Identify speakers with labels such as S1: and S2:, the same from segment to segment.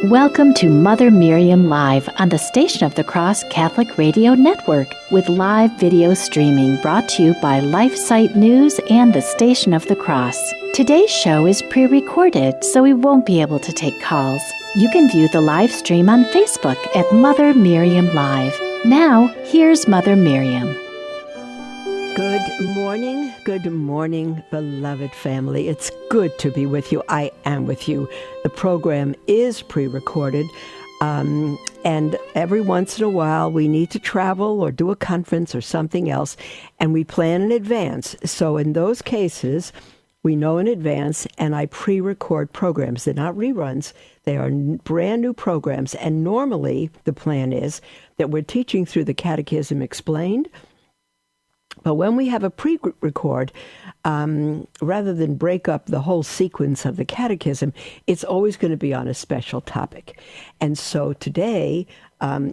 S1: Welcome to Mother Miriam Live on the Station of the Cross Catholic Radio Network with live video streaming brought to you by LifeSite News and the Station of the Cross. Today's show is pre-recorded, so we won't be able to take calls. You can view the live stream on Facebook at Mother Miriam Live. Now, here's Mother Miriam.
S2: Good morning, beloved family. It's good to be with you. I am with you. The program is pre-recorded, and every once in a while we need to travel or do a conference or something else, and we plan in advance. So in those cases, we know in advance, and I pre-record programs. They're not reruns. They are brand new programs, and normally the plan is that we're teaching through the Catechism Explained. But when we have a pre-record, rather than break up the whole sequence of the catechism, it's always going to be on a special topic. And so today,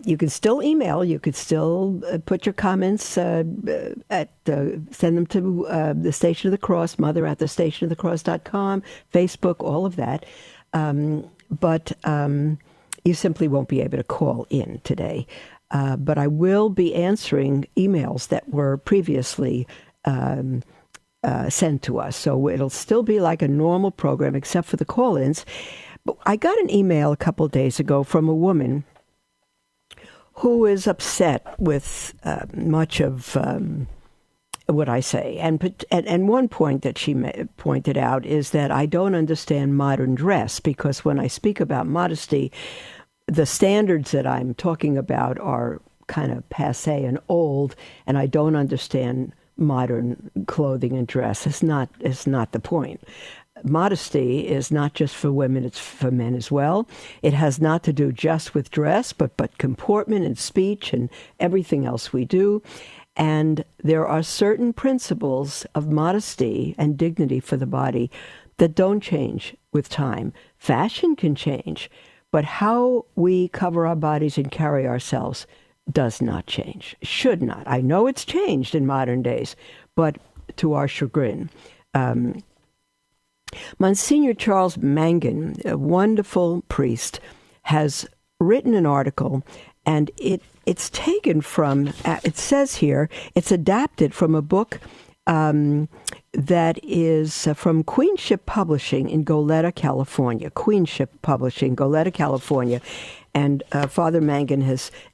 S2: you can still email, you could still put your comments, send them to the Station of the Cross, mother@thestationofthecross.com, Facebook, all of that. But you simply won't be able to call in today. But I will be answering emails that were previously sent to us. So it'll still be like a normal program except for the call-ins. But I got an email a couple of days ago from a woman who is upset with much of what I say. And one point that she pointed out is that I don't understand modern dress, because when I speak about modesty, the standards that I'm talking about are kind of passé and old, and I don't understand modern clothing and dress. It's not the point. Modesty is not just for women, it's for men as well. It has not to do just with dress, but comportment and speech and everything else we do. And there are certain principles of modesty and dignity for the body that don't change with time. Fashion can change, but how we cover our bodies and carry ourselves does not change, should not. I know it's changed in modern days, but to our chagrin. Monsignor Charles Mangan, a wonderful priest, has written an article, and it's taken from, it says here, it's adapted from a book that is from Queenship Publishing in Goleta, California. Queenship Publishing, Goleta, California. And Father Mangan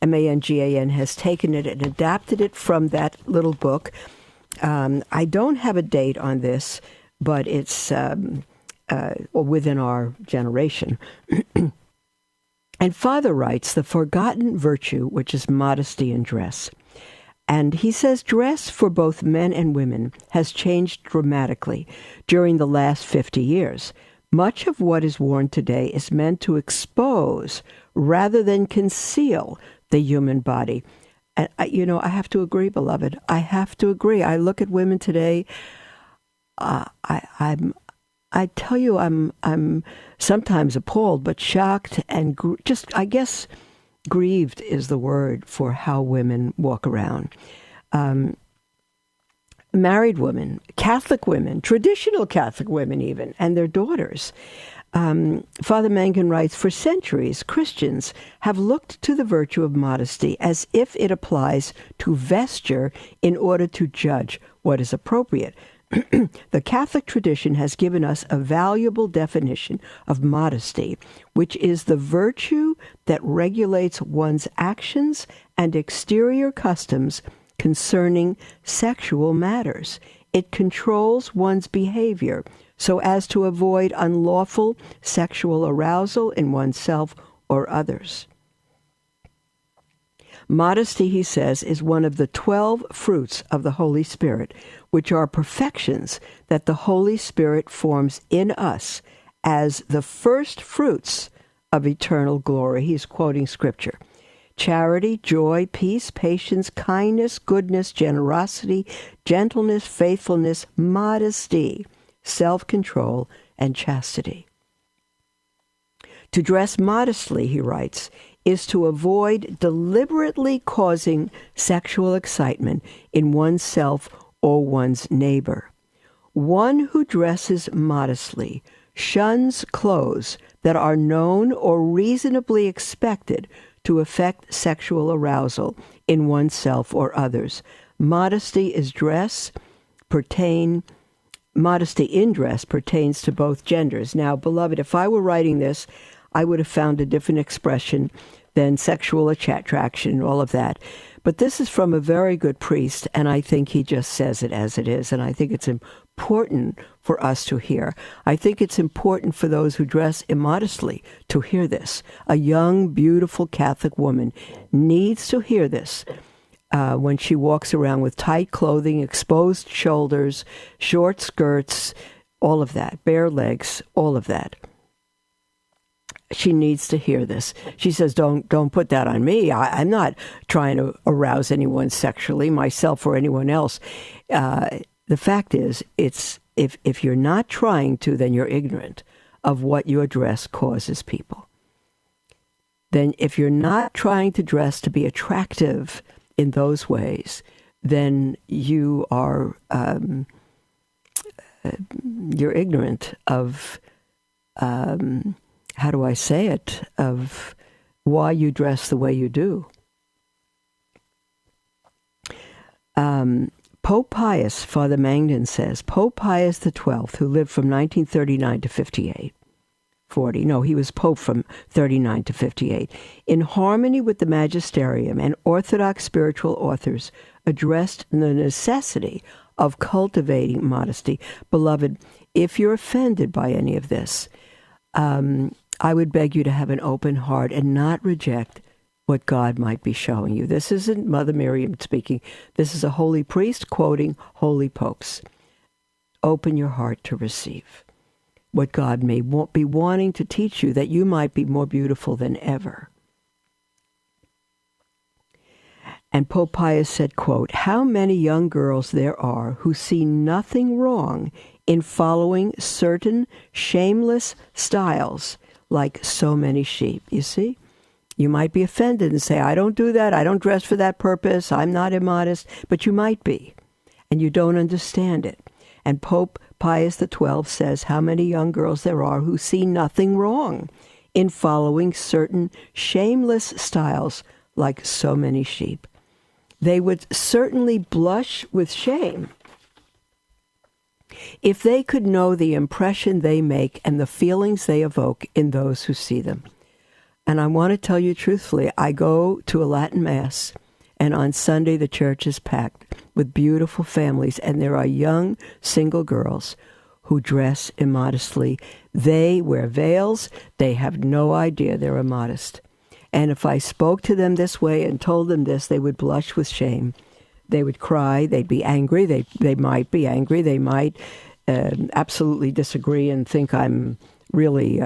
S2: Mangan, has taken it and adapted it from that little book. I don't have a date on this, but it's within our generation. And Father writes, the forgotten virtue, which is modesty in dress. And he says dress for both men and women has changed dramatically during the last 50 years. Much of what is worn today is meant to expose rather than conceal the human body. And, I have to agree, beloved. I have to agree. I look at women today. I tell you, I'm sometimes appalled, but shocked and just, I guess, grieved is the word for how women walk around. Married women, Catholic women, traditional Catholic women even, and their daughters. Father Mangan writes, for centuries, Christians have looked to the virtue of modesty as if it applies to vesture in order to judge what is appropriate. The Catholic tradition has given us a valuable definition of modesty, which is the virtue that regulates one's actions and exterior customs concerning sexual matters. It controls one's behavior so as to avoid unlawful sexual arousal in oneself or others. Modesty, he says, is one of the 12 fruits of the Holy Spirit, which are perfections that the Holy Spirit forms in us as the first fruits of eternal glory. He's quoting Scripture. Charity, joy, peace, patience, kindness, goodness, generosity, gentleness, faithfulness, modesty, self-control, and chastity. To dress modestly, he writes, is to avoid deliberately causing sexual excitement in oneself or one's neighbor. One who dresses modestly shuns clothes that are known or reasonably expected to affect sexual arousal in oneself or others. Modesty in dress pertains to both genders. Now, beloved, if I were writing this, I would have found a different expression than sexual attraction and all of that. But this is from a very good priest, and I think he just says it as it is, and I think it's important for us to hear. I think it's important for those who dress immodestly to hear this. A young, beautiful Catholic woman needs to hear this when she walks around with tight clothing, exposed shoulders, short skirts, all of that, bare legs, all of that. She needs to hear this. She says, don't put that on me. I'm not trying to arouse anyone sexually, myself or anyone else. The fact is, if you're not trying to, then you're ignorant of what your dress causes people. Then if you're not trying to dress to be attractive in those ways, then you are you're ignorant of how do I say it, of why you dress the way you do. Pope Pius, Father Mangdon says, Pope Pius XII, who lived from 1939 to 40. No, he was Pope from 39 to 58. In harmony with the magisterium and Orthodox spiritual authors, addressed the necessity of cultivating modesty. Beloved, if you're offended by any of this, I would beg you to have an open heart and not reject what God might be showing you. This isn't Mother Miriam speaking. This is a holy priest quoting holy popes. Open your heart to receive what God may be wanting to teach you, that you might be more beautiful than ever. And Pope Pius said, quote, "How many young girls there are who see nothing wrong in following certain shameless styles like so many sheep." You see? You might be offended and say, I don't do that. I don't dress for that purpose. I'm not immodest. But you might be, and you don't understand it. And Pope Pius XII says how many young girls there are who see nothing wrong in following certain shameless styles like so many sheep. They would certainly blush with shame if they could know the impression they make and the feelings they evoke in those who see them. And I want to tell you truthfully, I go to a Latin Mass, and on Sunday the church is packed with beautiful families, and there are young single girls who dress immodestly. They wear veils. They have no idea they're immodest. And if I spoke to them this way and told them this, they would blush with shame. They would cry. They'd be angry. They might be angry. They might absolutely disagree and think I'm really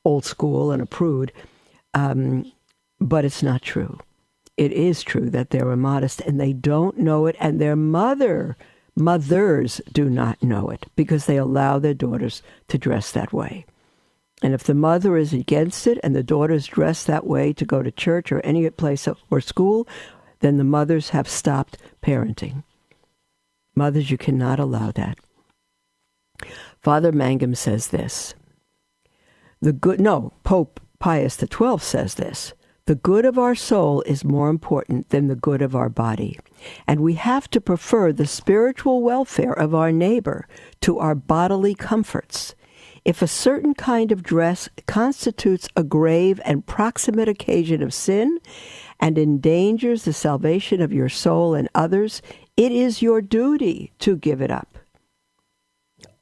S2: old school and a prude. But it's not true. It is true that they're immodest, and they don't know it, and their mothers do not know it because they allow their daughters to dress that way. And if the mother is against it and the daughters dress that way to go to church or any place or school, then the mothers have stopped parenting. Mothers, you cannot allow that. Father Mangum says this. Pope Pius XII says this. The good of our soul is more important than the good of our body, and we have to prefer the spiritual welfare of our neighbor to our bodily comforts. If a certain kind of dress constitutes a grave and proximate occasion of sin and endangers the salvation of your soul and others, it is your duty to give it up.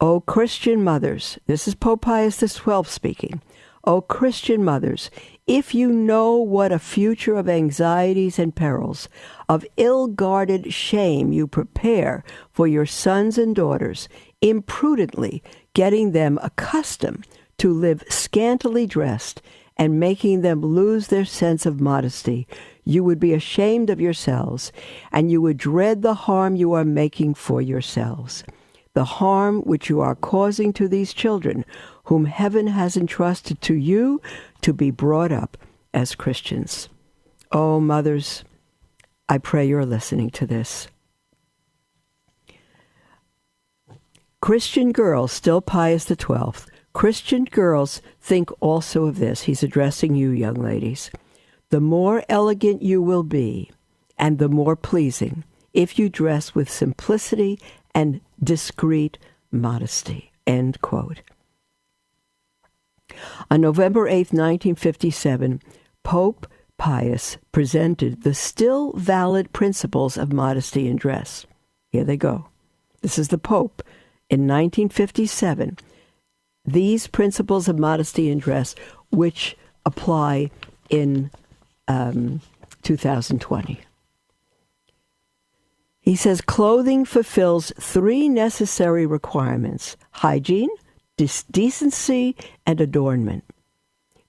S2: O Christian mothers, this is Pope Pius XII speaking. O Christian mothers, if you know what a future of anxieties and perils, of ill-guarded shame you prepare for your sons and daughters, imprudently getting them accustomed to live scantily dressed and making them lose their sense of modesty, you would be ashamed of yourselves, and you would dread the harm you are making for yourselves, the harm which you are causing to these children, whom heaven has entrusted to you to be brought up as Christians. Oh, mothers, I pray you're listening to this. Christian girls, still Pius XII, Christian girls, think also of this. He's addressing you, young ladies. The more elegant you will be, and the more pleasing, if you dress with simplicity and discreet modesty. End quote. On November 8, 1957, Pope Pius presented the still valid principles of modesty in dress. Here they go. This is the Pope in 1957. These principles of modesty in dress, which apply in 2020. He says clothing fulfills three necessary requirements: hygiene, decency, and adornment.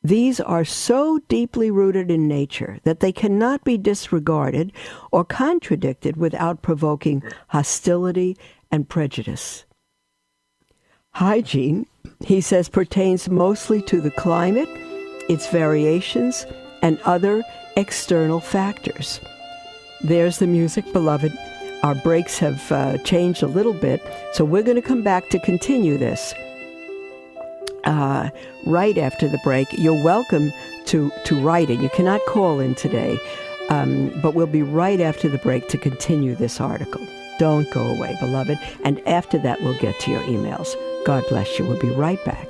S2: These are so deeply rooted in nature that they cannot be disregarded or contradicted without provoking hostility and prejudice. Hygiene, he says, pertains mostly to the climate, its variations, and other external factors. There's the music, beloved. Our breaks have changed a little bit, so we're going to come back to continue this right after the break. You're welcome to write in. You cannot call in today, but we'll be right after the break to continue this article. Don't go away, beloved. And after that, we'll get to your emails. God bless you. We'll be right back.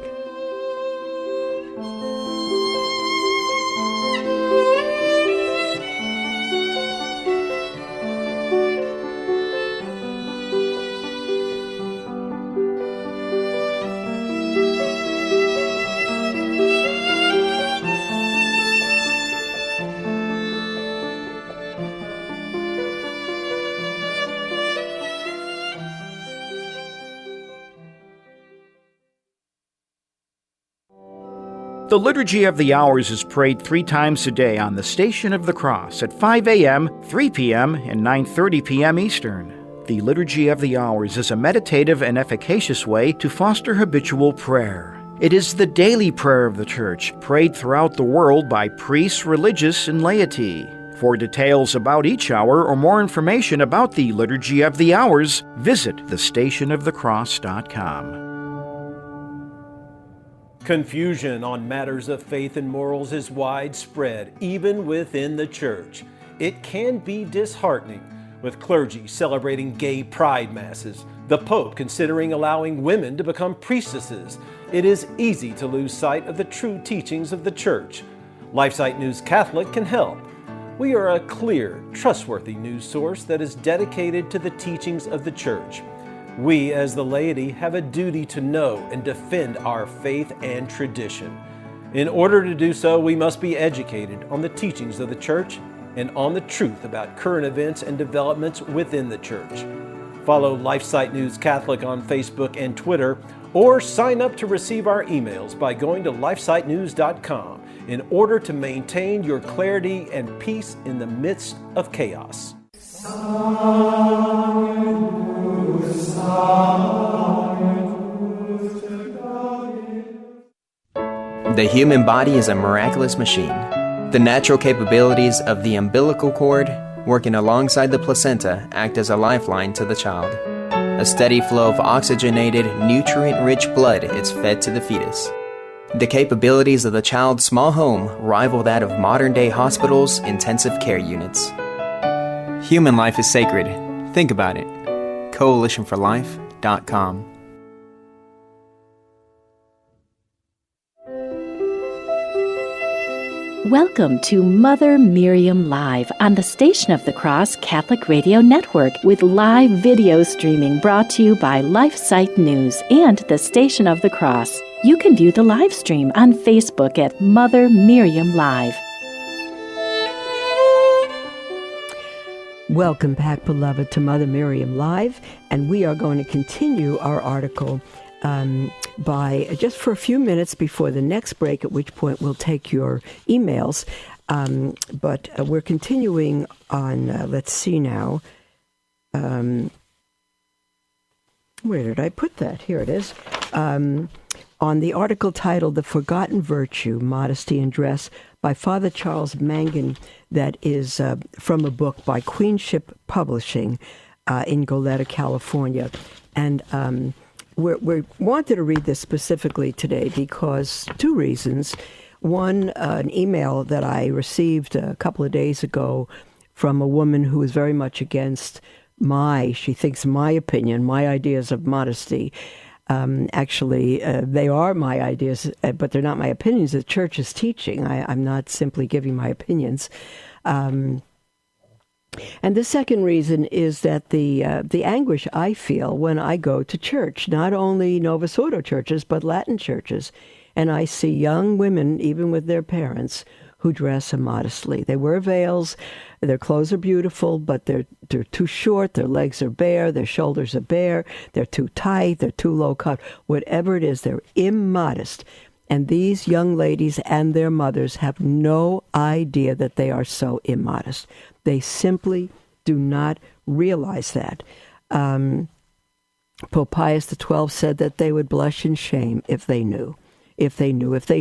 S3: The Liturgy of the Hours is prayed 3 times a day on the Station of the Cross at 5 a.m., 3 p.m., and 9:30 p.m. Eastern. The Liturgy of the Hours is a meditative and efficacious way to foster habitual prayer. It is the daily prayer of the Church, prayed throughout the world by priests, religious, and laity. For details about each hour or more information about the Liturgy of the Hours, visit thestationofthecross.com.
S4: Confusion on matters of faith and morals is widespread, even within the church. It can be disheartening, with clergy celebrating gay pride masses, the Pope considering allowing women to become priestesses. It is easy to lose sight of the true teachings of the church. LifeSite News Catholic can help. We are a clear, trustworthy news source that is dedicated to the teachings of the church. We, as the laity, have a duty to know and defend our faith and tradition. In order to do so, we must be educated on the teachings of the Church and on the truth about current events and developments within the Church. Follow LifeSite News Catholic on Facebook and Twitter, or sign up to receive our emails by going to lifesitenews.com in order to maintain your clarity and peace in the midst of chaos.
S5: The human body is a miraculous machine. The natural capabilities of the umbilical cord, working alongside the placenta, act as a lifeline to the child. A steady flow of oxygenated, nutrient-rich blood is fed to the fetus. The capabilities of the child's small home rival that of modern-day hospitals' intensive care units. Human life is sacred. Think about it. CoalitionForLife.com.
S1: Welcome to Mother Miriam Live on the Station of the Cross Catholic Radio Network with live video streaming brought to you by LifeSite News and the Station of the Cross. You can view the live stream on Facebook at Mother Miriam Live.
S2: Welcome back, beloved, to Mother Miriam Live, and we are going to continue our article by just for a few minutes before the next break, at which point we'll take your emails. But we're continuing on, let's see now. Where did I put that? Here it is. On the article titled The Forgotten Virtue, Modesty in Dress by Father Charles Mangan, that is from a book by Queenship Publishing in Goleta, California. And we wanted to read this specifically today because two reasons. One, an email that I received a couple of days ago from a woman who is very much against she thinks my opinion, my ideas of modesty. Actually, they are my ideas, but they're not my opinions. The church is teaching. I'm not simply giving my opinions. And the second reason is that the anguish I feel when I go to church, not only Novus Ordo churches, but Latin churches, and I see young women, even with their parents, who dress immodestly. They wear veils, their clothes are beautiful, but they're too short, their legs are bare, their shoulders are bare, they're too tight, they're too low cut. Whatever it is, they're immodest. And these young ladies and their mothers have no idea that they are so immodest. They simply do not realize that. Pope Pius XII said that they would blush in shame if they knew. If they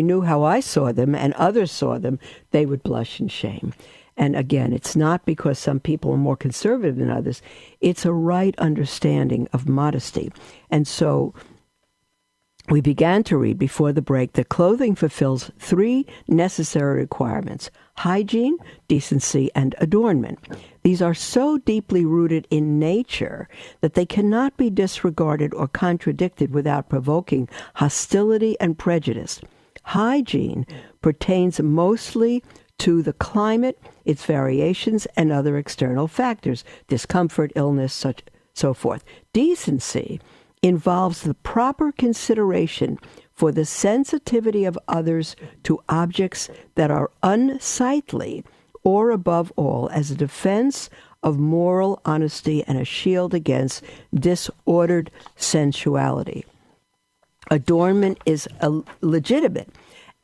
S2: knew how I saw them and others saw them, they would blush in shame. And again, it's not because some people are more conservative than others. It's a right understanding of modesty. And so we began to read before the break that clothing fulfills three necessary requirements: hygiene, decency, and adornment. These are so deeply rooted in nature that they cannot be disregarded or contradicted without provoking hostility and prejudice. Hygiene pertains mostly to the climate, its variations, and other external factors, discomfort, illness, so forth. Decency involves the proper consideration for the sensitivity of others to objects that are unsightly, or above all, as a defense of moral honesty and a shield against disordered sensuality. Adornment is legitimate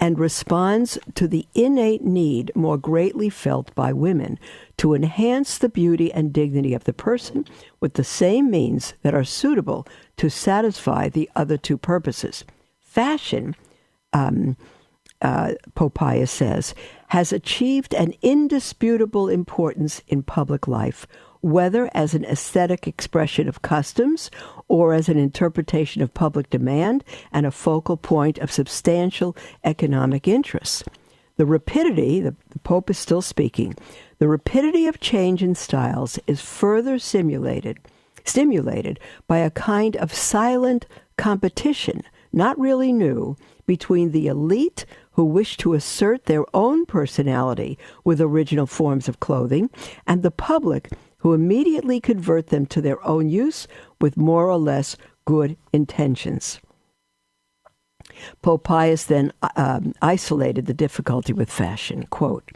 S2: and responds to the innate need more greatly felt by women to enhance the beauty and dignity of the person with the same means that are suitable to satisfy the other two purposes. Fashion, Pope Pius says, has achieved an indisputable importance in public life, whether as an aesthetic expression of customs or as an interpretation of public demand and a focal point of substantial economic interests. The rapidity, the Pope is still speaking, the rapidity of change in styles is further stimulated by a kind of silent competition, not really new, between the elite who wish to assert their own personality with original forms of clothing and the public who immediately convert them to their own use with more or less good intentions. Pope Pius then isolated the difficulty with fashion. Quote,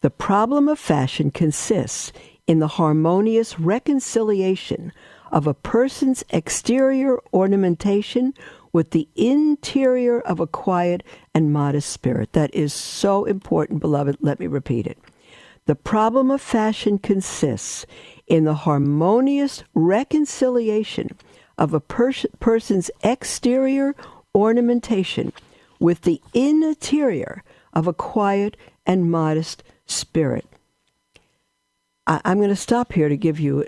S2: "The problem of fashion consists in the harmonious reconciliation of a person's exterior ornamentation with the interior of a quiet and modest spirit." That is so important, beloved. Let me repeat it. The problem of fashion consists in the harmonious reconciliation of a person's exterior ornamentation with the interior of a quiet and modest spirit. I'm going to stop here to give you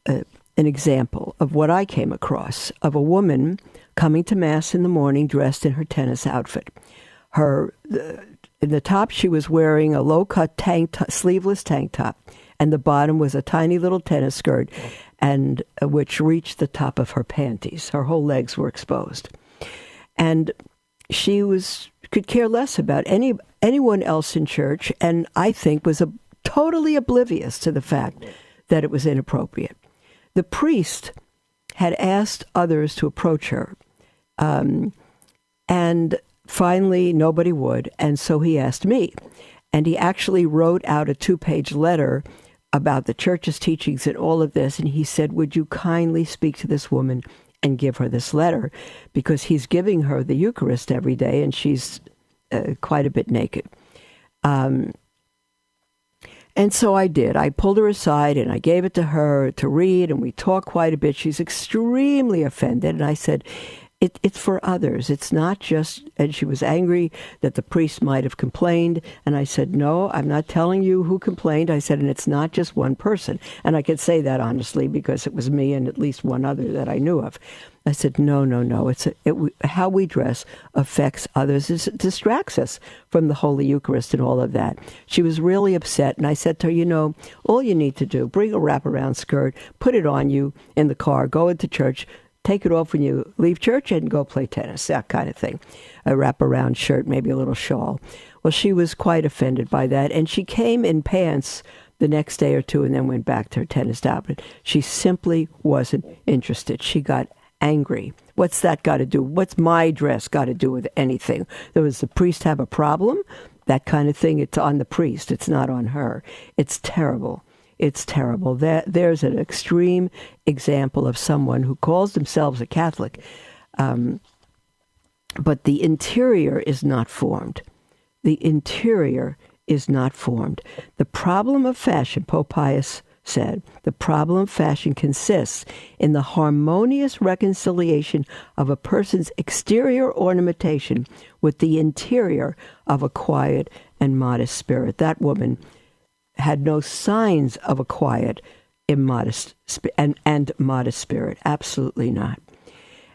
S2: an example of what I came across of a woman coming to Mass in the morning dressed in her tennis outfit. In the top, she was wearing a low-cut sleeveless tank top, and the bottom was a tiny little tennis skirt, and which reached the top of her panties. Her whole legs were exposed. And she could care less about anyone else in church, and I think was totally oblivious to the fact that it was inappropriate. The priest had asked others to approach her, and finally nobody would, and so he asked me. And he actually wrote out a 2-page letter about the church's teachings and all of this, and he said, "Would you kindly speak to this woman and give her this letter?" Because he's giving her the Eucharist every day, and she's quite a bit naked. And so I did. I pulled her aside and I gave it to her to read, and we talked quite a bit. She's extremely offended. And I said, It's for others. It's not just, and she was angry that the priest might have complained. And I said, no, I'm not telling you who complained. I said, and it's not just one person. And I could say that honestly because it was me and at least one other that I knew of. I said, no. How we dress affects others. It distracts us from the Holy Eucharist and all of that. She was really upset. And I said to her, all you need to do, bring a wraparound skirt, put it on you in the car, go into church, take it off when you leave church and go play tennis, that kind of thing. A wraparound shirt, maybe a little shawl. Well, she was quite offended by that, and she came in pants the next day or two and then went back to her tennis outfit. She simply wasn't interested. She got angry. What's that got to do? What's my dress got to do with anything? Does the priest have a problem? That kind of thing, it's on the priest. It's not on her. It's terrible. It's terrible. There's an extreme example of someone who calls themselves a Catholic, but the interior is not formed. The interior is not formed. The problem of fashion, Pope Pius said, the problem of fashion consists in the harmonious reconciliation of a person's exterior ornamentation with the interior of a quiet and modest spirit. That woman had no signs of a quiet, immodest, and modest spirit. Absolutely not.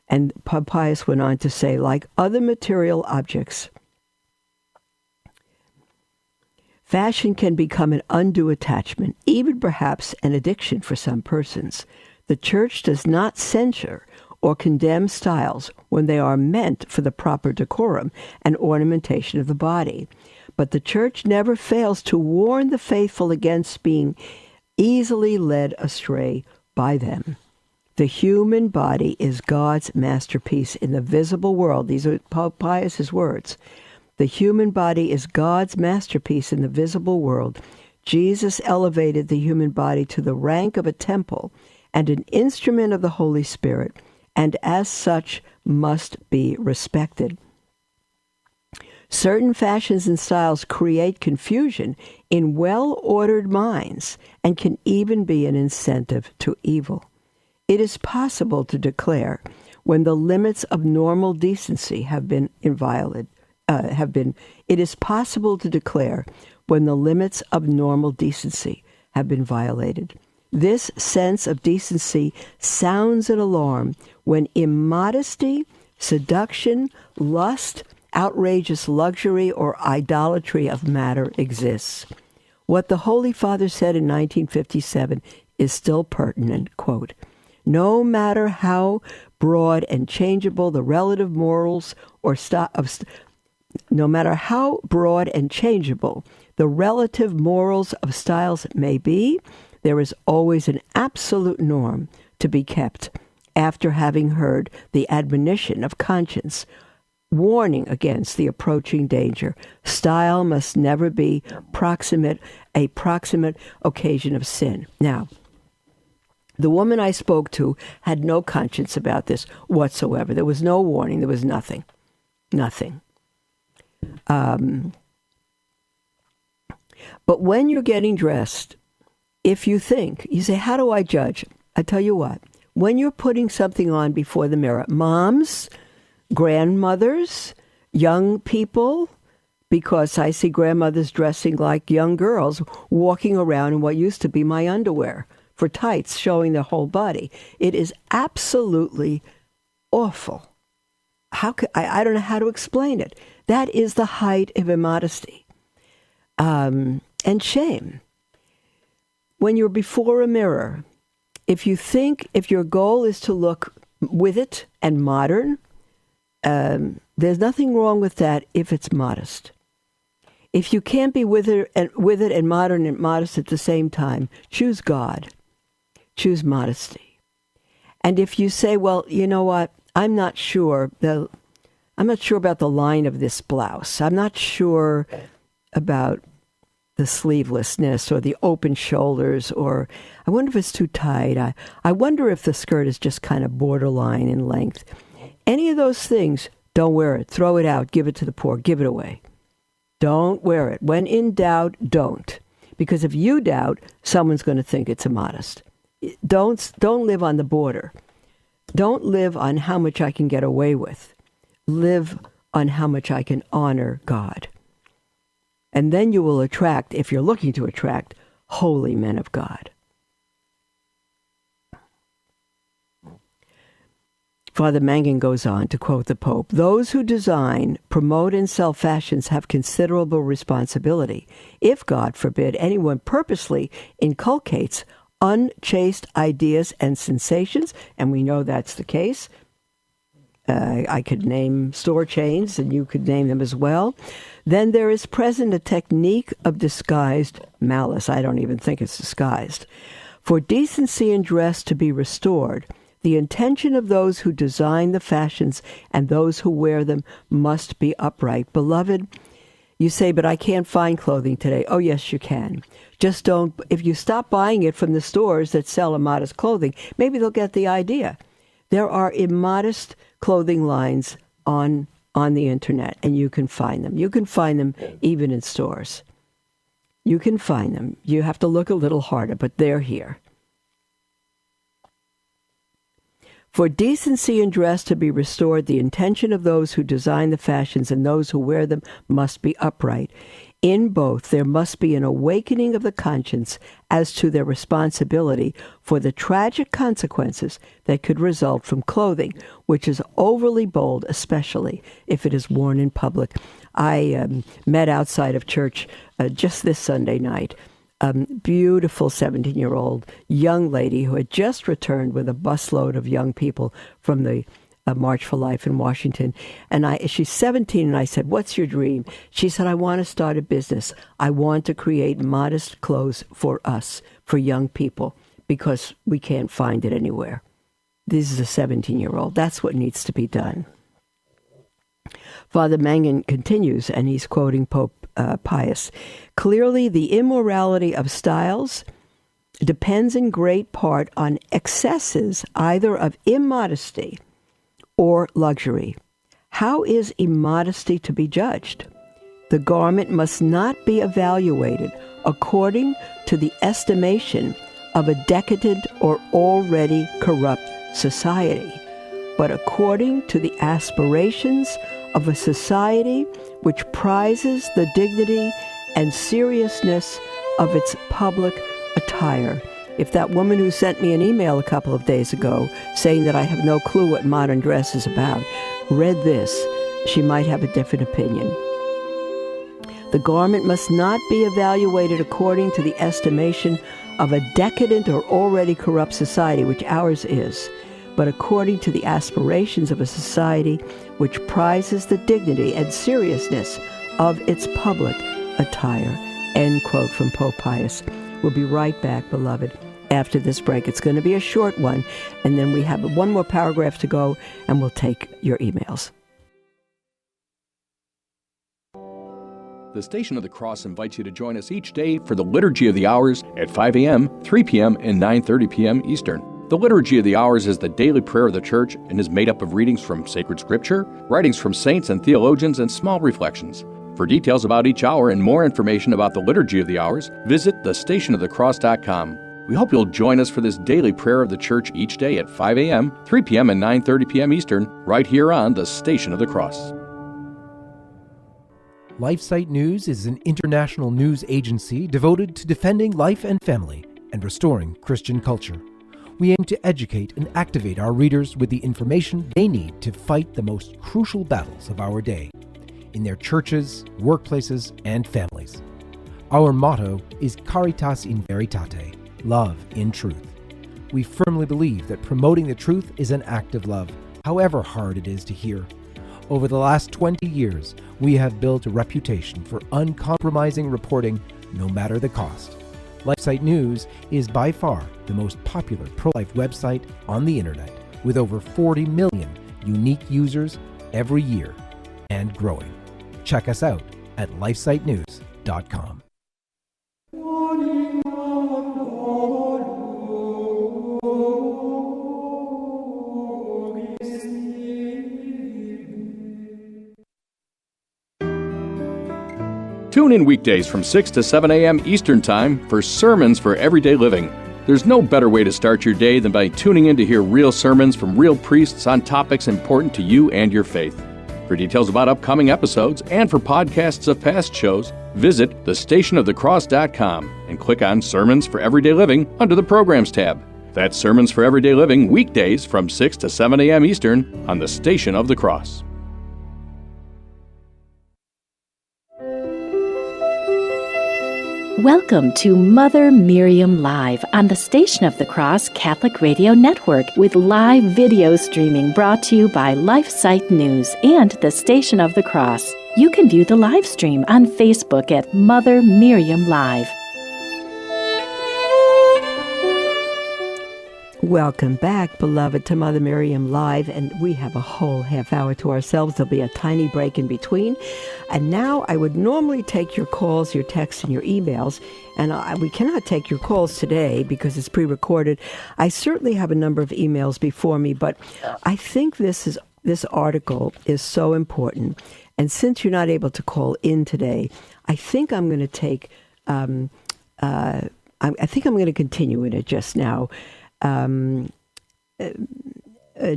S2: And Pope Pius went on to say, like other material objects, fashion can become an undue attachment, even perhaps an addiction for some persons. The Church does not censure or condemn styles when they are meant for the proper decorum and ornamentation of the body. But the Church never fails to warn the faithful against being easily led astray by them. The human body is God's masterpiece in the visible world. These are Pope Pius's words. The human body is God's masterpiece in the visible world. Jesus elevated the human body to the rank of a temple and an instrument of the Holy Spirit, and as such must be respected. Certain fashions and styles create confusion in well-ordered minds and can even be an incentive to evil. It is possible to declare when the limits of normal decency have been violated. It is possible to declare when the limits of normal decency have been violated. This sense of decency sounds an alarm when immodesty, seduction, lust, outrageous luxury, or idolatry of matter exists. What the Holy Father said in 1957 is still pertinent, quote, no matter how broad and changeable the relative morals or no matter how broad and changeable the relative morals of styles may be, there is always an absolute norm to be kept after having heard the admonition of conscience warning against the approaching danger. Style must never be a proximate occasion of sin. Now, the woman I spoke to had no conscience about this whatsoever. There was no warning. There was nothing. Nothing. But when you're getting dressed, if you say, how do I judge? I tell you what, when you're putting something on before the mirror, moms, grandmothers, young people, because I see grandmothers dressing like young girls walking around in what used to be my underwear for tights showing their whole body. It is absolutely awful. I don't know how to explain it. That is the height of immodesty and shame. When you're before a mirror, if your goal is to look with it and modern, there's nothing wrong with that if it's modest. If you can't be with it and modern and modest at the same time, choose God. Choose modesty. And if you say, well, you know what, I'm not sure about the line of this blouse. I'm not sure about the sleevelessness or the open shoulders, or I wonder if it's too tight. I wonder if the skirt is just kind of borderline in length. Any of those things, don't wear it. Throw it out. Give it to the poor. Give it away. Don't wear it. When in doubt, don't. Because if you doubt, someone's going to think it's immodest. Don't live on the border. Don't live on how much I can get away with. Live on how much I can honor God. And then you will attract, if you're looking to attract, holy men of God. Father Mangan goes on to quote the Pope, "Those who design, promote, and sell fashions have considerable responsibility. If, God forbid, anyone purposely inculcates unchaste ideas and sensations," and we know that's the case. I could name store chains, and you could name them as well. "Then there is present a technique of disguised malice." I don't even think it's disguised. "For decency in dress to be restored, the intention of those who design the fashions and those who wear them must be upright. Beloved, you say, but I can't find clothing today. Oh, yes, you can. Just don't, if you stop buying it from the stores that sell immodest clothing, maybe they'll get the idea. There are immodest clothing lines on the internet, and you can find them. You can find them even in stores. You can find them. You have to look a little harder, but they're here. "For decency in dress to be restored, the intention of those who design the fashions and those who wear them must be upright. In both, there must be an awakening of the conscience as to their responsibility for the tragic consequences that could result from clothing, which is overly bold, especially if it is worn in public." I met outside of church just this Sunday night a beautiful 17-year-old young lady who had just returned with a busload of young people from the March for Life in Washington. And she's 17, and I said, "What's your dream?" She said, "I want to start a business. I want to create modest clothes for us, for young people, because we can't find it anywhere." This is a 17-year-old. That's what needs to be done. Father Mangan continues, and he's quoting Pope Pius. "Clearly, the immorality of styles depends in great part on excesses either of immodesty or luxury. How is immodesty to be judged? The garment must not be evaluated according to the estimation of a decadent or already corrupt society, but according to the aspirations of a society which prizes the dignity and seriousness of its public attire." If that woman who sent me an email a couple of days ago saying that I have no clue what modern dress is about read this, she might have a different opinion. "The garment must not be evaluated according to the estimation of a decadent or already corrupt society, which ours is, but according to the aspirations of a society which prizes the dignity and seriousness of its public attire." End quote from Pope Pius. We'll be right back, beloved, after this break. It's going to be a short one, and then we have one more paragraph to go, and we'll take your emails.
S6: The Station of the Cross invites you to join us each day for the Liturgy of the Hours at 5 a.m., 3 p.m., and 9:30 p.m. Eastern. The Liturgy of the Hours is the daily prayer of the Church and is made up of readings from sacred scripture, writings from saints and theologians, and small reflections. For details about each hour and more information about the Liturgy of the Hours, visit thestationofthecross.com. We hope you'll join us for this daily prayer of the Church each day at 5 a.m., 3 p.m., and 9:30 p.m. Eastern, right here on the Station of the Cross.
S7: LifeSite News is an international news agency devoted to defending life and family and restoring Christian culture. We aim to educate and activate our readers with the information they need to fight the most crucial battles of our day, in their churches, workplaces, and families. Our motto is Caritas in Veritate, love in truth. We firmly believe that promoting the truth is an act of love, however hard it is to hear. Over the last 20 years, we have built a reputation for uncompromising reporting, no matter the cost. LifeSite News is by far the most popular pro-life website on the internet, with over 40 million unique users every year and growing. Check us out at lifesitenews.com.
S6: Tune in weekdays from 6 to 7 a.m. Eastern Time for Sermons for Everyday Living. There's no better way to start your day than by tuning in to hear real sermons from real priests on topics important to you and your faith. For details about upcoming episodes and for podcasts of past shows, visit thestationofthecross.com and click on Sermons for Everyday Living under the Programs tab. That's Sermons for Everyday Living weekdays from 6 to 7 a.m. Eastern on the Station of the Cross.
S1: Welcome to Mother Miriam Live on the Station of the Cross Catholic Radio Network with live video streaming brought to you by LifeSite News and the Station of the Cross. You can view the live stream on Facebook at Mother Miriam Live.
S2: Welcome back, beloved, to Mother Miriam Live, and we have a whole half hour to ourselves. There'll be a tiny break in between. And now I would normally take your calls, your texts, and your emails, and we cannot take your calls today because it's pre-recorded. I certainly have a number of emails before me, but I think this article is so important. And since you're not able to call in today, I think I'm going to take, I think I'm going to continue in it just now.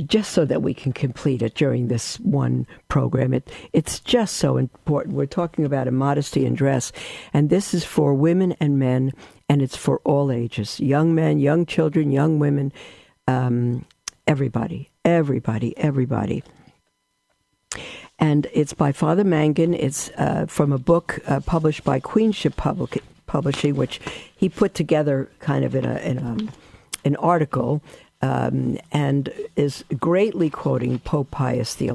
S2: Just so that we can complete it during this one program. It's just so important. We're talking about modesty in dress, and this is for women and men, and it's for all ages, young men, young children, young women, everybody. And it's by Father Mangan. It's from a book published by Queenship Publishing, which he put together kind of in an article, and is greatly quoting Pope Pius XI.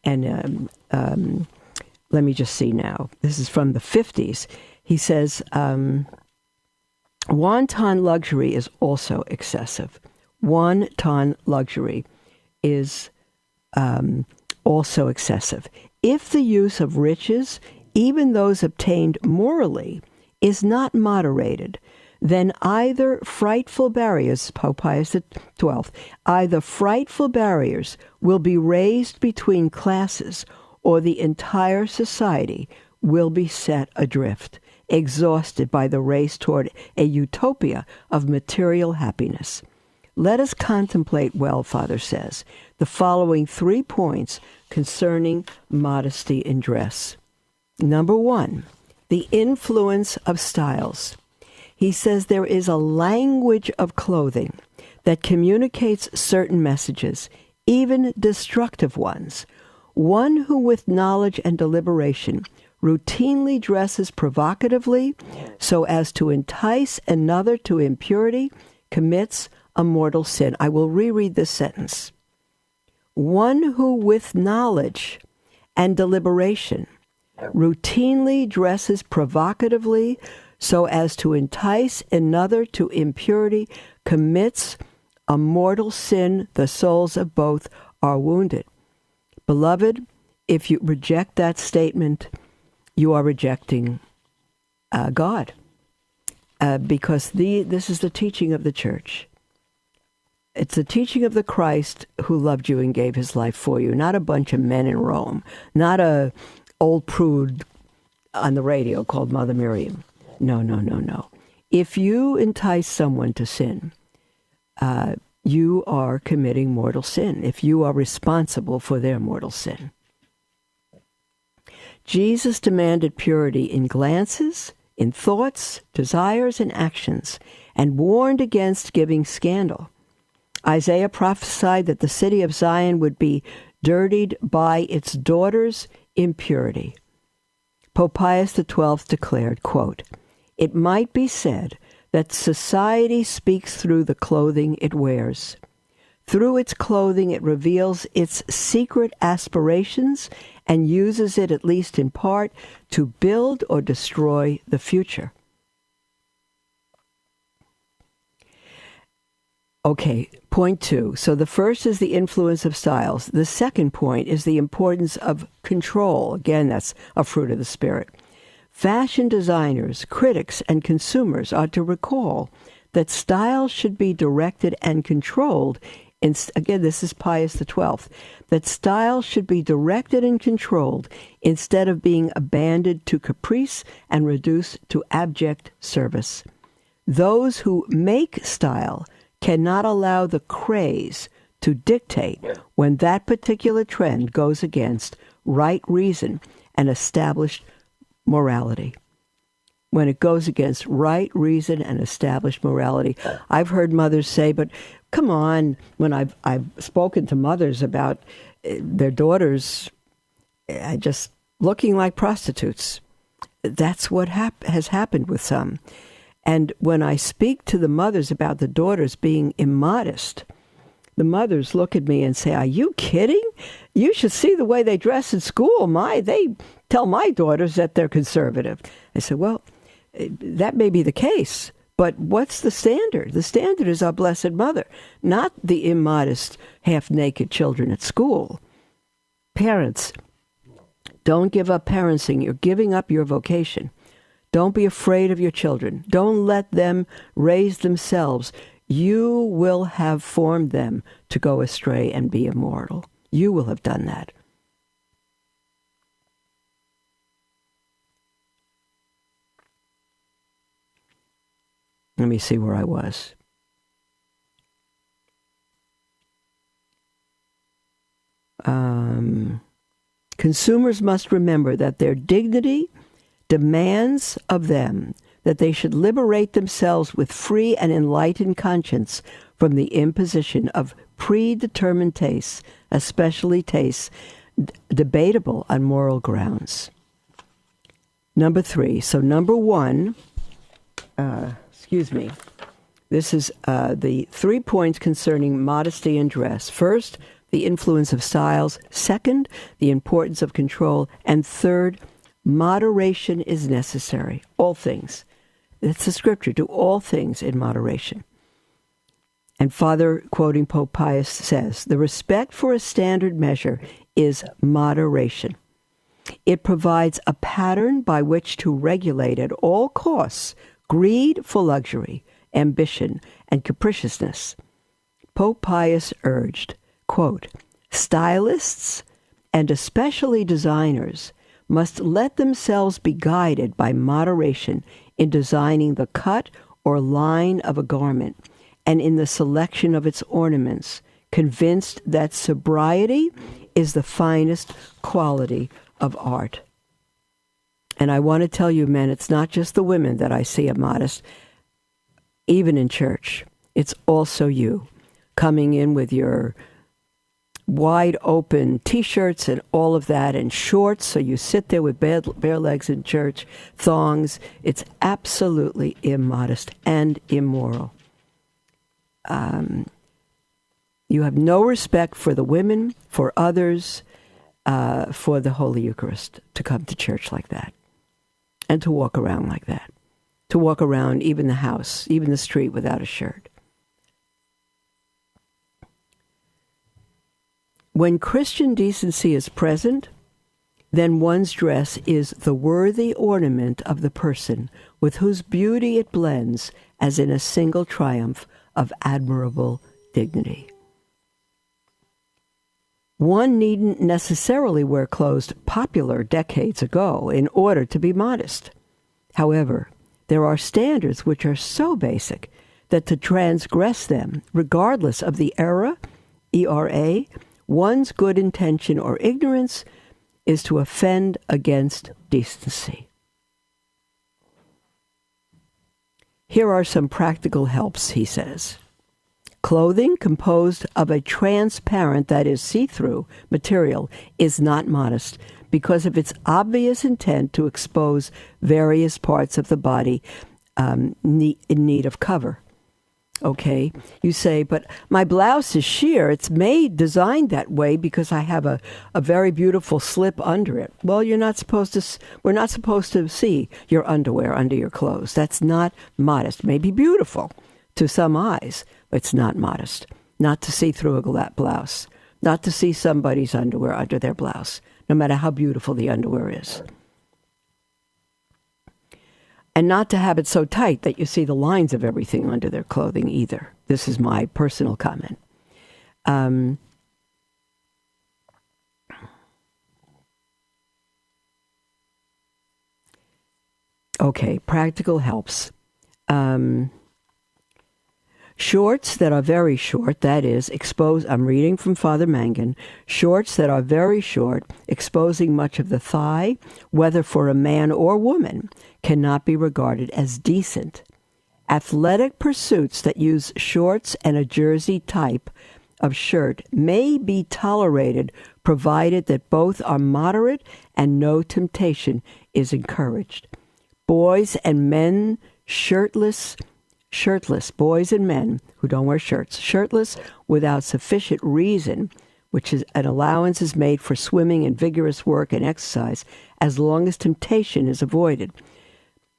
S2: And let me just see now. This is from the 50s. He says, wanton luxury is also excessive. Wanton luxury is also excessive. If the use of riches, even those obtained morally, is not moderated, then either frightful barriers, Pope Pius XII, either frightful barriers will be raised between classes, or the entire society will be set adrift, exhausted by the race toward a utopia of material happiness. Let us contemplate well, Father says, the following 3 points concerning modesty in dress. Number 1, the influence of styles. He says there is a language of clothing that communicates certain messages, even destructive ones. One who with knowledge and deliberation routinely dresses provocatively so as to entice another to impurity commits a mortal sin. I will reread this sentence. One who with knowledge and deliberation routinely dresses provocatively so as to entice another to impurity, commits a mortal sin. The souls of both are wounded. Beloved, if you reject that statement, you are rejecting God, because this is the teaching of the Church. It's the teaching of the Christ who loved you and gave his life for you, not a bunch of men in Rome, not a old prude on the radio called Mother Miriam. No. If you entice someone to sin, you are committing mortal sin, if you are responsible for their mortal sin. Jesus demanded purity in glances, in thoughts, desires, and actions, and warned against giving scandal. Isaiah prophesied that the city of Zion would be dirtied by its daughters' impurity. Pope Pius XII declared, quote, "It might be said that society speaks through the clothing it wears. Through its clothing it reveals its secret aspirations and uses it, at least in part, to build or destroy the future." Okay, point 2. So the first is the influence of styles. The second point is the importance of control. Again, that's a fruit of the Spirit. Fashion designers, critics, and consumers are to recall that style should be directed and controlled. Again, this is Pius XII. That style should be directed and controlled instead of being abandoned to caprice and reduced to abject service. Those who make style cannot allow the craze to dictate when that particular trend goes against right reason and established morality. When it goes against right reason and established morality. I've heard mothers say, but come on, when I've spoken to mothers about their daughters just looking like prostitutes. That's what has happened with some. And when I speak to the mothers about the daughters being immodest, the mothers look at me and say, are you kidding? You should see the way they dress in school. They tell my daughters that they're conservative. I said, well, that may be the case, but what's the standard? The standard is our Blessed Mother, not the immodest, half-naked children at school. Parents, don't give up parenting. You're giving up your vocation. Don't be afraid of your children. Don't let them raise themselves. You will have formed them to go astray and be immoral. You will have done that. Let me see where I was. Consumers must remember that their dignity demands of them that they should liberate themselves with free and enlightened conscience from the imposition of predetermined tastes, especially tastes debatable on moral grounds. Number 3. So number 1, this is the 3 points concerning modesty in dress. First, the influence of styles. Second, the importance of control. And third, moderation is necessary. All things. It's the scripture. Do all things in moderation. And Father, quoting Pope Pius, says, the respect for a standard measure is moderation. It provides a pattern by which to regulate at all costs greed for luxury, ambition, and capriciousness. Pope Pius urged, quote, stylists, and especially designers, must let themselves be guided by moderation in designing the cut or line of a garment and in the selection of its ornaments, convinced that sobriety is the finest quality of art. And I want to tell you, men, it's not just the women that I see immodest, even in church. It's also you coming in with your wide open T-shirts and all of that, and shorts, so you sit there with bare legs in church, thongs. It's absolutely immodest and immoral. You have no respect for the women, for others, for the Holy Eucharist, to come to church like that, and to walk around like that, to walk around even the house, even the street without a shirt. When Christian decency is present, then one's dress is the worthy ornament of the person with whose beauty it blends as in a single triumph of admirable dignity. One needn't necessarily wear clothes popular decades ago in order to be modest. However, there are standards which are so basic that to transgress them, regardless of the era, ERA, one's good intention or ignorance, is to offend against decency. Here are some practical helps, he says. Clothing composed of a transparent, that is, see-through material is not modest because of its obvious intent to expose various parts of the body in need of cover. Okay, you say, but my blouse is sheer. It's designed that way because I have a very beautiful slip under it. Well, we're not supposed to see your underwear under your clothes. That's not modest. It may be beautiful to some eyes, but it's not modest. Not to see through a blouse. Not to see somebody's underwear under their blouse, no matter how beautiful the underwear is. And not to have it so tight that you see the lines of everything under their clothing either. This is my personal comment. Okay, practical helps. Shorts that are very short, that is, I'm reading from Father Mangan, shorts that are very short, exposing much of the thigh, whether for a man or woman, cannot be regarded as decent. Athletic pursuits that use shorts and a jersey type of shirt may be tolerated, provided that both are moderate and no temptation is encouraged. Boys and men shirtless, boys and men who don't wear shirts, shirtless without sufficient reason, which is an allowance is made for swimming and vigorous work and exercise, as long as temptation is avoided.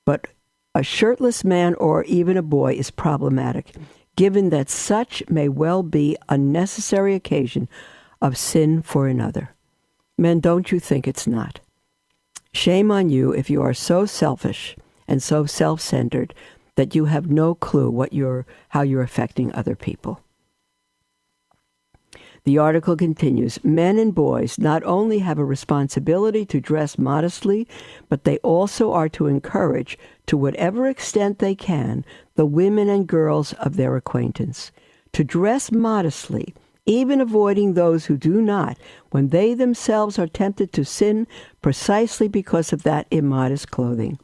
S2: But a shirtless man or even a boy is problematic, given that such may well be a necessary occasion of sin for another. Men, don't you think it's not? Shame on you if you are so selfish and so self-centered that you have no clue how you're affecting other people. The article continues, men and boys not only have a responsibility to dress modestly, but they also are to encourage, to whatever extent they can, the women and girls of their acquaintance to dress modestly, even avoiding those who do not, when they themselves are tempted to sin precisely because of that immodest clothing.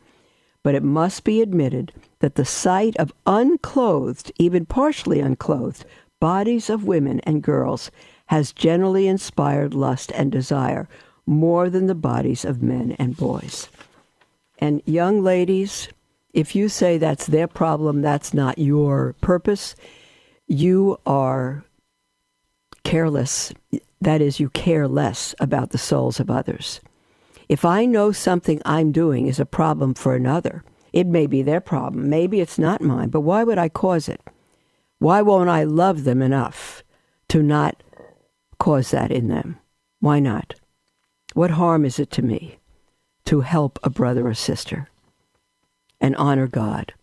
S2: But it must be admitted that the sight of unclothed, even partially unclothed, bodies of women and girls has generally inspired lust and desire more than the bodies of men and boys. And young ladies, if you say that's their problem, that's not your purpose, you are careless. That is, you care less about the souls of others. If I know something I'm doing is a problem for another, it may be their problem. Maybe it's not mine, but why would I cause it? Why won't I love them enough to not cause that in them? Why not? What harm is it to me to help a brother or sister and honor God?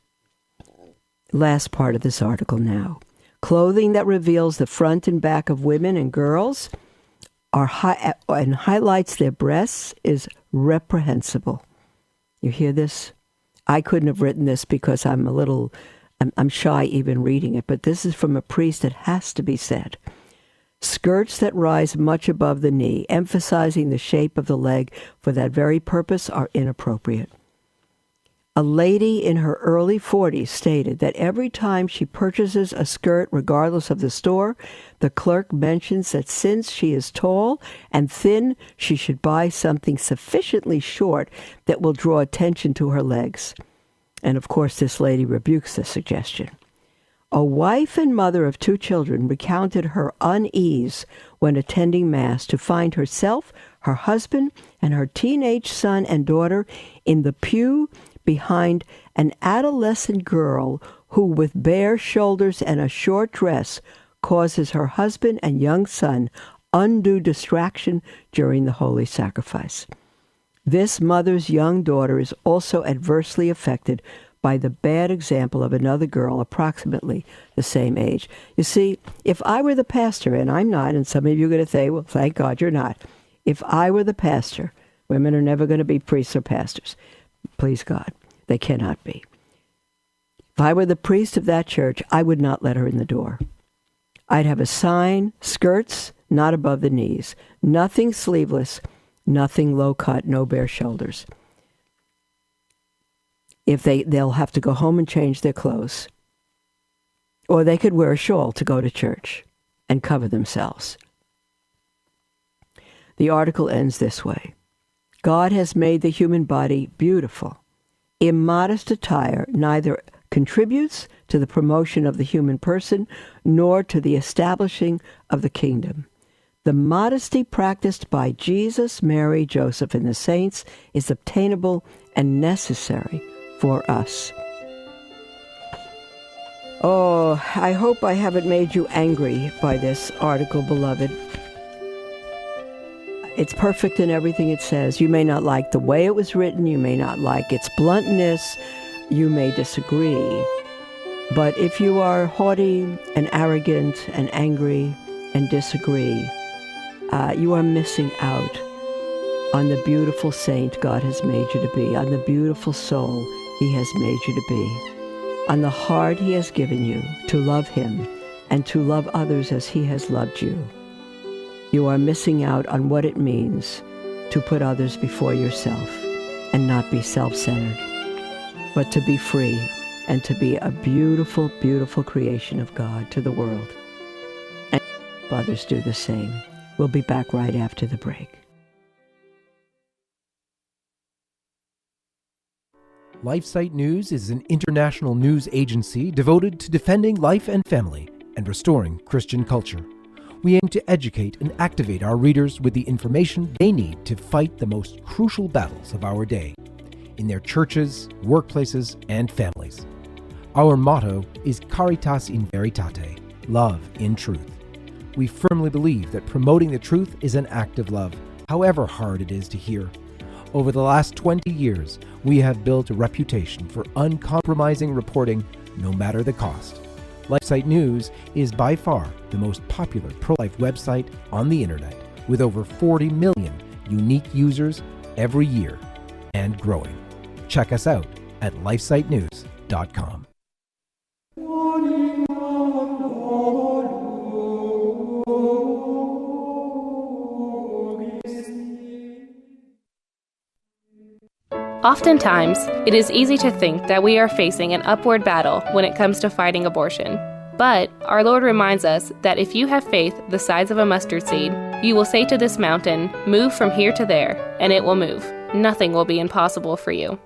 S2: Last part of this article now. Clothing that reveals the front and back of women and girls and highlights their breasts is reprehensible. You hear this? I couldn't have written this because I'm shy even reading it, but this is from a priest. It has to be said. Skirts that rise much above the knee, emphasizing the shape of the leg for that very purpose, are inappropriate. A lady in her early 40s stated that every time she purchases a skirt, regardless of the store, the clerk mentions that since she is tall and thin, she should buy something sufficiently short that will draw attention to her legs. And of course, this lady rebukes the suggestion. A wife and mother of 2 children recounted her unease when attending Mass to find herself, her husband, and her teenage son and daughter in the pew behind an adolescent girl who, with bare shoulders and a short dress, causes her husband and young son undue distraction during the holy sacrifice. This mother's young daughter is also adversely affected by the bad example of another girl approximately the same age. You see, if I were the pastor, and I'm not, and some of you are going to say, well, thank God you're not. If I were the pastor, women are never going to be priests or pastors. Please God, they cannot be. If I were the priest of that church, I would not let her in the door. I'd have a sign, skirts not above the knees, nothing sleeveless, nothing low cut, no bare shoulders. If they'll have to go home and change their clothes. Or they could wear a shawl to go to church and cover themselves. The article ends this way. God has made the human body beautiful. Immodest attire neither contributes to the promotion of the human person nor to the establishing of the kingdom. The modesty practiced by Jesus, Mary, Joseph, and the saints is obtainable and necessary for us. Oh, I hope I haven't made you angry by this article, beloved. It's perfect in everything it says. You may not like the way it was written. You may not like its bluntness. You may disagree. But if you are haughty and arrogant and angry and disagree, you are missing out on the beautiful saint God has made you to be, on the beautiful soul He has made you to be. on the heart he has given you to love him and to love others as he has loved you. You are missing out on what it means to put others before yourself and not be self-centered, but to be free and to be a beautiful, beautiful creation of God to the world. And others do the same. We'll be back right after the break.
S7: LifeSite News is an international news agency devoted to defending life and family and restoring Christian culture. We aim to educate and activate our readers with the information they need to fight the most crucial battles of our day, in their churches, workplaces, and families. Our motto is Caritas in Veritate, love in truth. We firmly believe that promoting the truth is an act of love, however hard it is to hear. Over the last 20 years, we have built a reputation for uncompromising reporting, no matter the cost. LifeSite News is by far the most popular pro-life website on the internet, with over 40 million unique users every year and growing. Check us out at lifesitenews.com.
S8: Oftentimes, it is easy to think that we are facing an upward battle when it comes to fighting abortion. But our Lord reminds us that if you have faith the size of a mustard seed, you will say to this mountain, "Move from here to there," and it will move. Nothing will be impossible for you.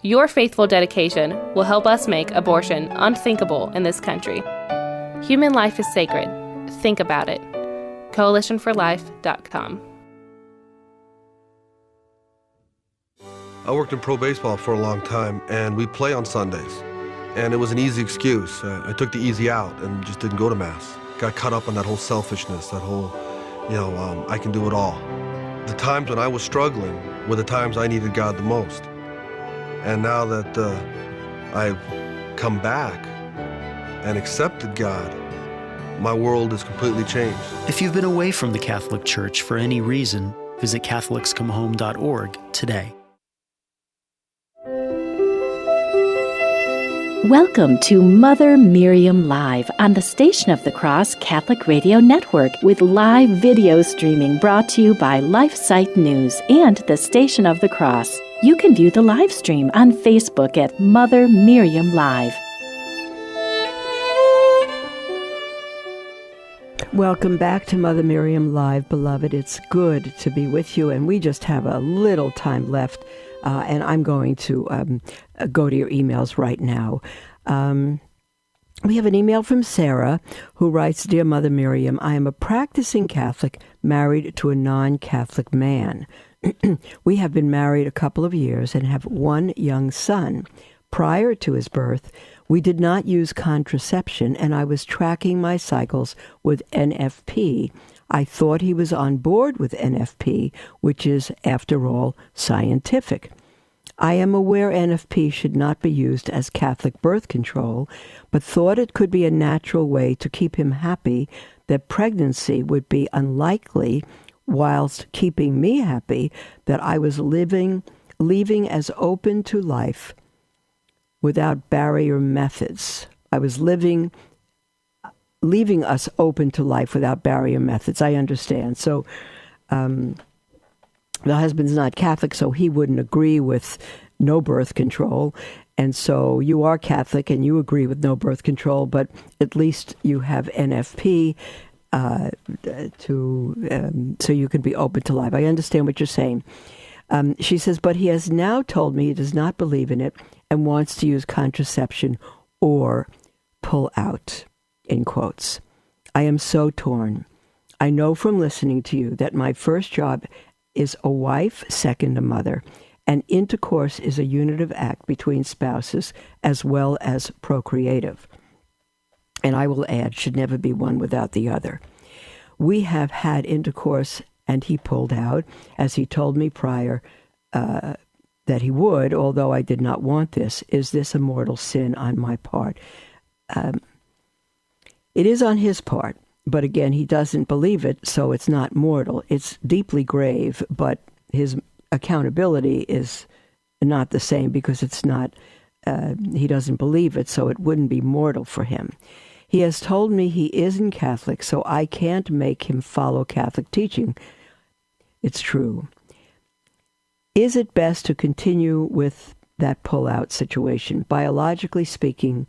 S8: Your faithful dedication will help us make abortion unthinkable in this country. Human life is sacred. Think about it. CoalitionForLife.com.
S9: I worked in pro baseball for a long time, and we play on Sundays. And it was an easy excuse. I took the easy out and just didn't go to Mass. Got caught up on that whole selfishness, that whole, I can do it all. The times when I was struggling were the times I needed God the most. And now that I've come back and accepted God, my world has completely changed.
S10: If you've been away from the Catholic Church for any reason, visit CatholicsComeHome.org today.
S1: Welcome to Mother Miriam Live on the Station of the Cross Catholic Radio Network, with live video streaming brought to you by LifeSite News and the Station of the Cross. You can view the live stream on Facebook at Mother Miriam Live.
S2: Welcome back to Mother Miriam Live, beloved. It's good to be with you, and we just have a little time left. And I'm going to go to your emails right now. We have an email from Sarah, who writes, "Dear Mother Miriam, I am a practicing Catholic married to a non-Catholic man. We have been married a couple of years and have one young son. Prior to his birth, we did not use contraception, and I was tracking my cycles with NFP. I thought he was on board with NFP, which is, after all, scientific. I am aware NFP should not be used as Catholic birth control, but thought it could be a natural way to keep him happy, that pregnancy would be unlikely, whilst keeping me happy, that I was leaving as open to life without barrier methods. I was leaving us open to life without barrier methods." I understand. So the husband's not Catholic, so he wouldn't agree with no birth control. And so you are Catholic and you agree with no birth control, but at least you have NFP so you can be open to life. I understand what you're saying. She says, but he has now told me he does not believe in it and wants to use contraception or pull out, in quotes. I am so torn. I know from listening to you that my first job is a wife, second a mother, and intercourse is a unitive act between spouses as well as procreative. And I will add, should never be one without the other. We have had intercourse and he pulled out, as he told me prior that he would, although I did not want this. Is this a mortal sin on my part? It is on his part, but again, he doesn't believe it, so it's not mortal. It's deeply grave, but his accountability is not the same because it's not he doesn't believe it, so it wouldn't be mortal for him. He has told me he isn't Catholic, so I can't make him follow Catholic teaching. It's true. Is it best to continue with that pull-out situation? Biologically speaking,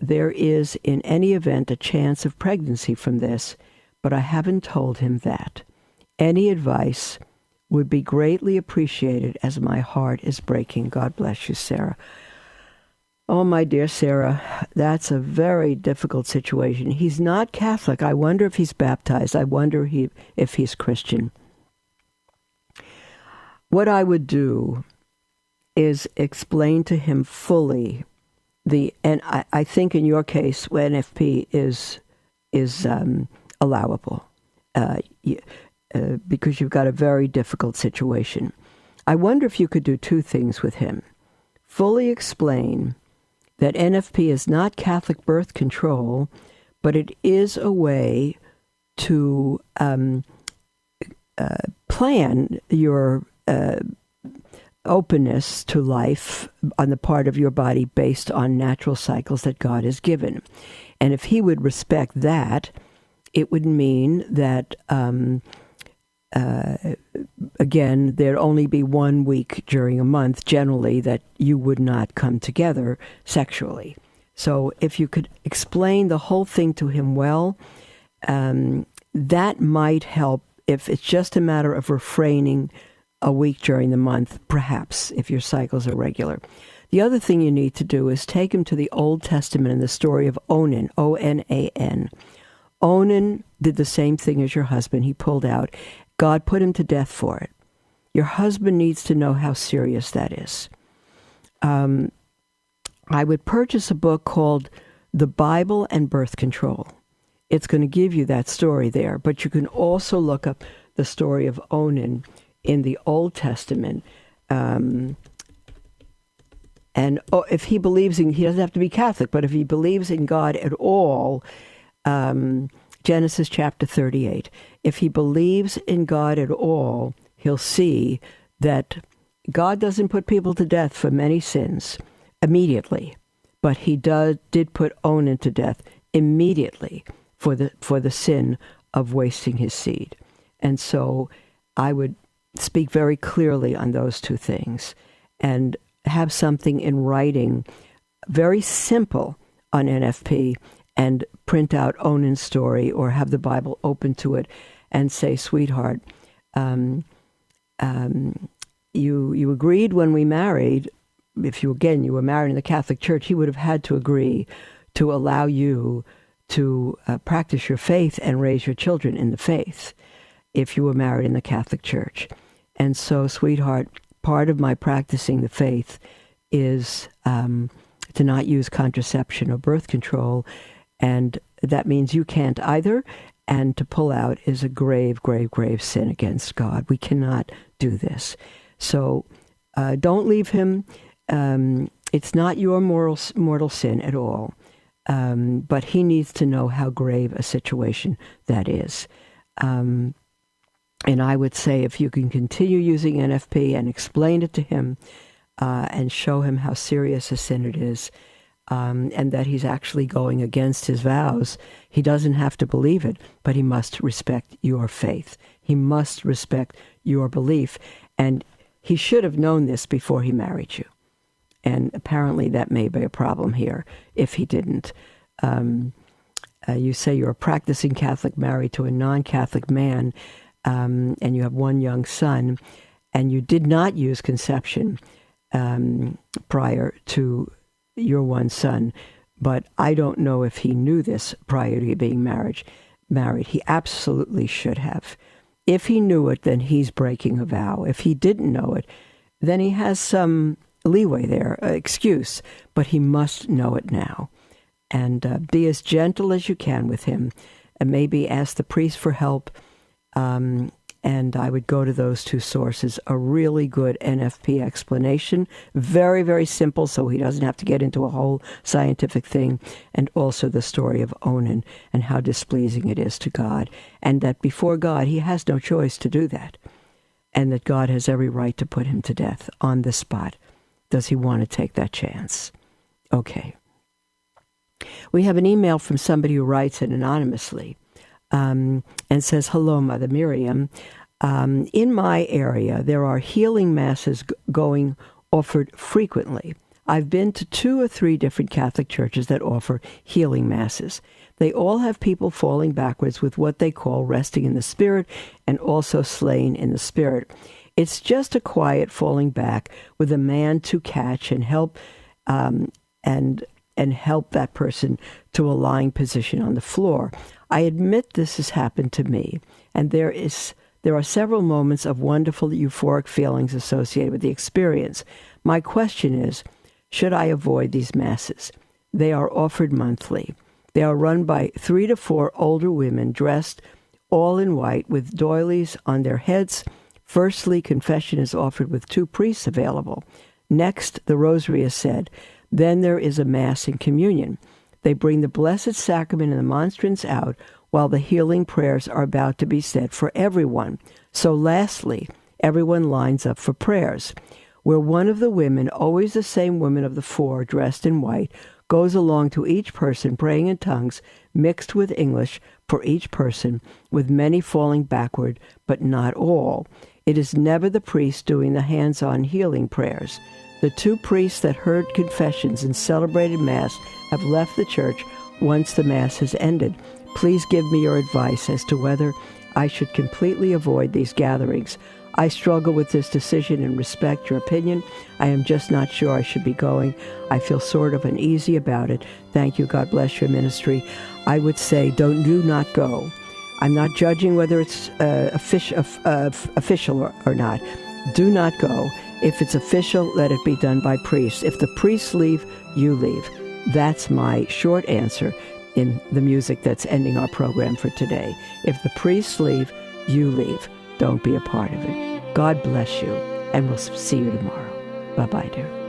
S2: there is, in any event, a chance of pregnancy from this, but I haven't told him that. Any advice would be greatly appreciated, as my heart is breaking. God bless you, Sarah. Oh, my dear Sarah, that's a very difficult situation. He's not Catholic. I wonder if he's baptized. I wonder if he's Christian. What I would do is explain to him fully and I think in your case, NFP is allowable because you've got a very difficult situation. I wonder if you could do two things with him. Fully explain that NFP is not Catholic birth control, but it is a way to plan your openness to life on the part of your body based on natural cycles that God has given. And if he would respect that, it would mean that, again, there'd only be 1 week during a month, generally, that you would not come together sexually. So if you could explain the whole thing to him well, that might help. If it's just a matter of refraining a week during the month, perhaps, if your cycles are regular. The other thing you need to do is take him to the Old Testament and the story of Onan, O-N-A-N. Onan did the same thing as your husband. He pulled out. God put him to death for it. Your husband needs to know how serious that is. I would purchase a book called The Bible and Birth Control. It's going to give you that story there, but you can also look up the story of Onan in the Old Testament. And if he believes in, he doesn't have to be Catholic, but if he believes in God at all, Genesis chapter 38, if he believes in God at all, he'll see that God doesn't put people to death for many sins immediately, but he did put Onan to death immediately for the sin of wasting his seed. And so I would speak very clearly on those two things and have something in writing, very simple on NFP, and print out Onan's story or have the Bible open to it and say, sweetheart, you agreed when we married. If you were married in the Catholic Church, he would have had to agree to allow you to practice your faith and raise your children in the faith if you were married in the Catholic Church. And so, sweetheart, part of my practicing the faith is to not use contraception or birth control, and that means you can't either, and to pull out is a grave, grave, grave sin against God. We cannot do this. So don't leave him. It's not your mortal sin at all, but he needs to know how grave a situation that is. And I would say if you can continue using NFP and explain it to him and show him how serious a sin it is, and that he's actually going against his vows, he doesn't have to believe it, but he must respect your faith. He must respect your belief. And he should have known this before he married you. And apparently that may be a problem here if he didn't. You say you're a practicing Catholic married to a non-Catholic man, and you have one young son, and you did not use conception prior to your one son, but I don't know if he knew this prior to being married. He absolutely should have. If he knew it, then he's breaking a vow. If he didn't know it, then he has some leeway there, excuse, but he must know it now. And be as gentle as you can with him, and maybe ask the priest for help. And I would go to those two sources. A really good NFP explanation, very, very simple, so he doesn't have to get into a whole scientific thing, and also the story of Onan and how displeasing it is to God, and that before God he has no choice to do that, and that God has every right to put him to death on the spot. Does he want to take that chance? Okay. We have an email from somebody who writes it anonymously and says, "Hello, Mother Miriam. In my area, there are healing masses offered frequently. I've been to 2 or 3 different Catholic churches that offer healing masses. They all have people falling backwards with what they call resting in the Spirit and also slain in the Spirit. It's just a quiet falling back with a man to catch and help and help that person to a lying position on the floor. I admit this has happened to me, and there are several moments of wonderful euphoric feelings associated with the experience. My question is, should I avoid these masses? They are offered monthly. They are run by 3 to 4 older women dressed all in white with doilies on their heads. Firstly, confession is offered with 2 priests available. Next, the rosary is said. Then there is a Mass and communion. They bring the Blessed Sacrament and the monstrance out while the healing prayers are about to be said for everyone. So lastly, everyone lines up for prayers, where one of the women, always the same woman of the 4, dressed in white, goes along to each person praying in tongues mixed with English for each person, with many falling backward, but not all. It is never the priest doing the hands-on healing prayers. The 2 priests that heard confessions and celebrated Mass have left the church once the Mass has ended. Please give me your advice as to whether I should completely avoid these gatherings. I struggle with this decision and respect your opinion. I am just not sure I should be going. I feel sort of uneasy about it. Thank you. God bless your ministry." I would say do not go. I'm not judging whether it's official or not. Do not go. If it's official, let it be done by priests. If the priests leave, you leave. That's my short answer in the music that's ending our program for today. If the priests leave, you leave. Don't be a part of it. God bless you, and we'll see you tomorrow. Bye-bye, dear.